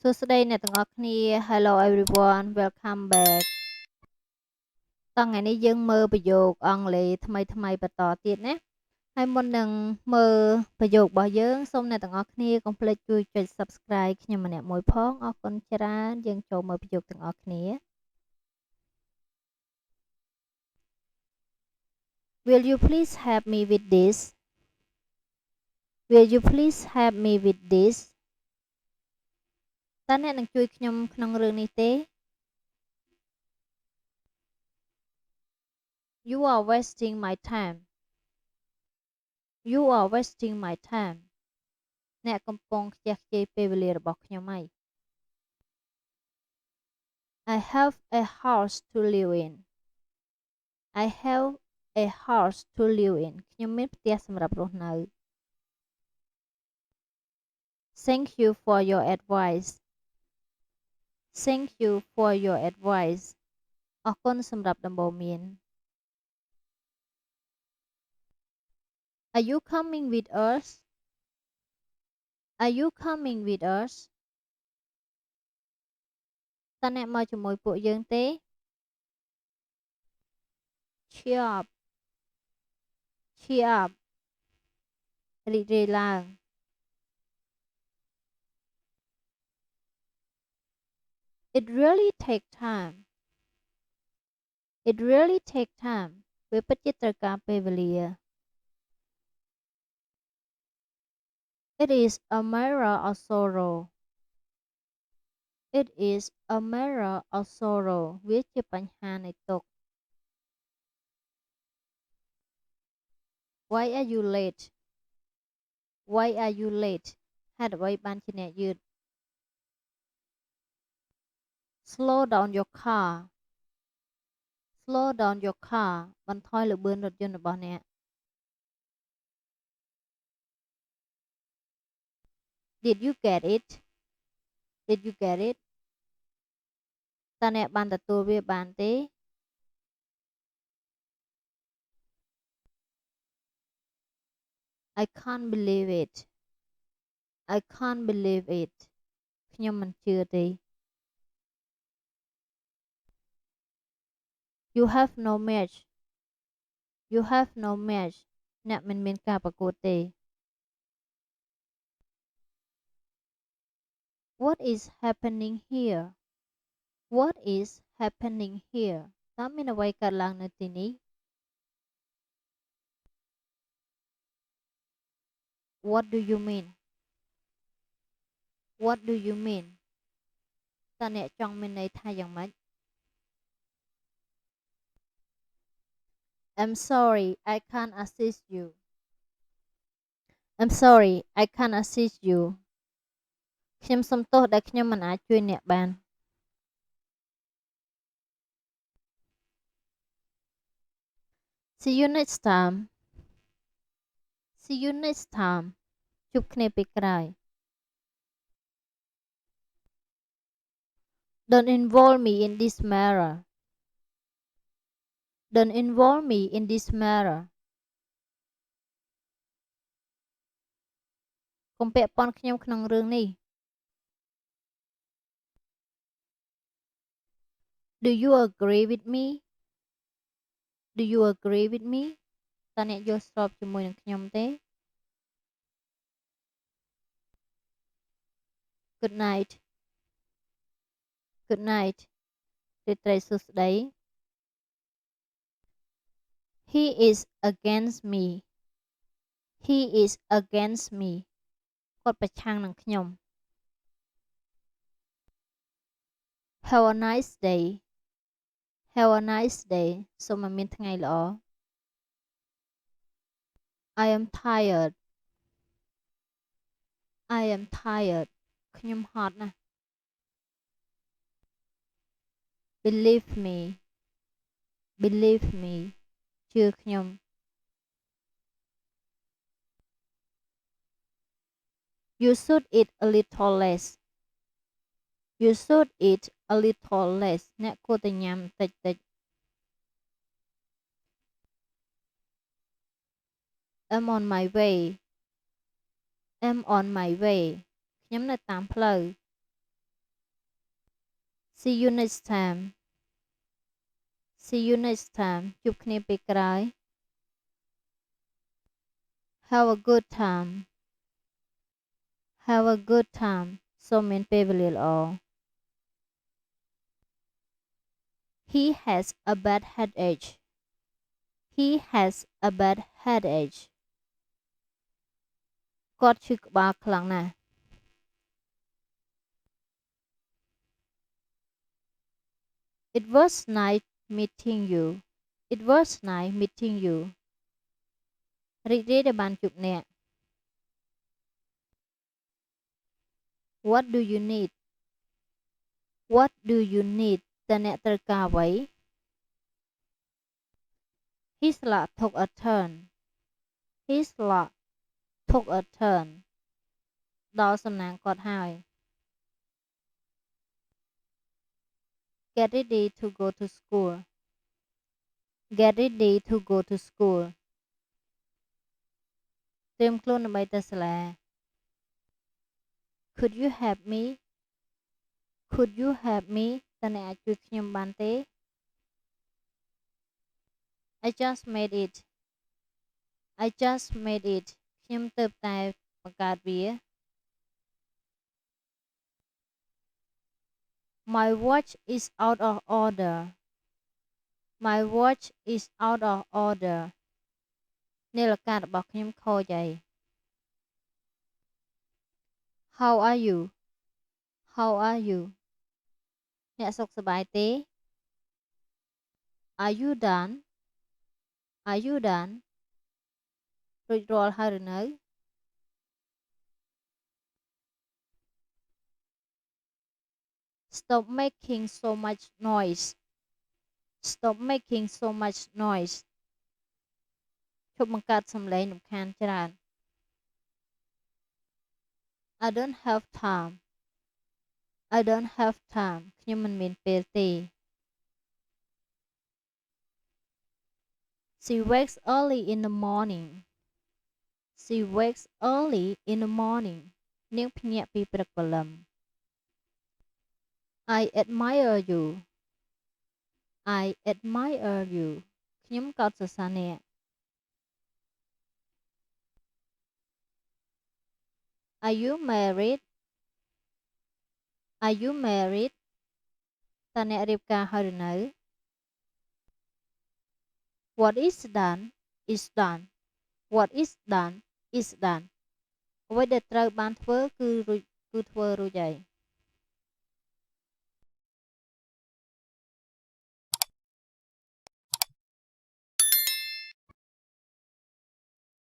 សួស្តីអ្នកទាំងអស់គ្នា Hello everyone welcome back តោះថ្ងៃនេះយើងមើលប្រយោគអង់គ្លេសថ្មីបន្តទៀតណាហើយមុននឹងមើលប្រយោគរបស់យើងសូមអ្នកទាំងអស់គ្នាកុំភ្លេចជួយចុច Subscribe ខ្ញុំម្នាក់មួយផងអរគុណច្រើនយើងចូលមើលប្រយោគទាំងអស់គ្នា Will you please help me with this Will you please help me with this តើអ្នកនឹងជួយខ្ញុំក្នុងរឿងនេះទេ You are wasting my time You are wasting my time អ្នកកំពុងខ្ជះខ្ជាយពេលវេលារបស់ខ្ញុំហើយ I have a house to live in I have a house to live in ខ្ញុំមានផ្ទះសម្រាប់រស់នៅ Thank you for your advice Thank you for your advice អរគុណសម្រាប់ដំបូន្មាន Are you coming with us Are you coming with us តើអ្នកមកជាមួយពួកយើងទេ Cheer up Cheer up រីករាយឡើង It really take time It really take time វាពិតជាត្រូវការពេលវេលា It is a matter of sorrow It is a matter of sorrow វាជាបញ្ហានៃទុក្ខ Why are you late Why are you late ហេតុអ្វីបានជាអ្នកយឺត Slow down your car Slow down your car បន្ថយល្បឿនរថយន្តរបស់អ្នក Did you get it Did you get it តើអ្នកបានទទួលវាបានទេ I can't believe it I can't believe it ខ្ញុំមិនជឿទេ You have no match You have no match អ្នកមិនមានការប្រកួតទេ What is happening here What is happening here តើមានអ្វីកើតឡើងនៅទីនេះ What do you mean What do you mean តើអ្នកចង់មានន័យថាយ៉ាងម៉េច I'm sorry I can't assist you I'm sorry I can't assist you ខ្ញុំសុំទោសដែលខ្ញុំមិនអាចជួយអ្នកបាន See you next time See you next time ជួបគ្នាពេលក្រោយ Don't involve me in this matter Don't involve me in this matter កុំពាក់ព័ន្ធខ្ញុំក្នុងរឿងនេះ Do you agree with me Do you agree with me តើអ្នកយល់ស្របជាមួយនឹងខ្ញុំទេ Good night Good night រាត្រីសួស្តី He is against me He is against me គាត់ប្រឆាំងនឹងខ្ញុំ Have a nice day Have a nice day សូមឲ្យមានថ្ងៃល្អ I am tired I am tired ខ្ញុំហត់ណាស់ Believe me Believe me ជឿខ្ញុំ You should eat a little less You should eat a little less អ្នកគួរតែញ៉ាំតិចតិច I'm on my way I'm on my way ខ្ញុំនៅតាមផ្លូវ See you next time. See you next time. ជួបគ្នាពេលក្រោយ Have a good time. Have a good time. សូមមានពេលវេលាល្អ He has a bad headache. He has a bad headache. គាត់ឈឺក្បាលខ្លាំងណាស់ It was nice meeting you. It was nice meeting you. រីករាយដែលបានជួបអ្នក What do you need? What do you need? តើអ្នកត្រូវការអ្វី His luck took a turn. His luck took a turn. ដល់សំណាងគាត់ហើយ Get ready to go to school. Get ready to go to school. ត្រៀមខ្លួនដើម្បីទៅសាលា Could you help me? Could you help me? តើអ្នកអាចជួយខ្ញុំបានទេ I just made it. I just made it. ខ្ញុំទើបតែបង្កើតវា My watch is out of order. My watch is out of order. នាឡិការបស់ខ្ញុំខូចហើយ How are you? How are you? អ្នកសុខសប្បាយទេ Are you done? Are you done? រួចរាល់ហើយឬនៅ Stop making so much noise. Stop making so much noise. ឈប់បង្កើតសំឡេងរំខានច្រើន I don't have time. I don't have time. ខ្ញុំមិនមានពេលទេ She wakes early in the morning. She wakes early in the morning. នាងភ្ញាក់ពីព្រឹកព្រលឹម I admire you. I admire you. ខ្ញុំកោតសរសើរអ្នក Are you married? Are you married? តើអ្នករៀបការហើយឬនៅ What is done is done. What is done is done. អ្វីដែលត្រូវបានធ្វើគឺរួចគឺធ្វើរួចហើយ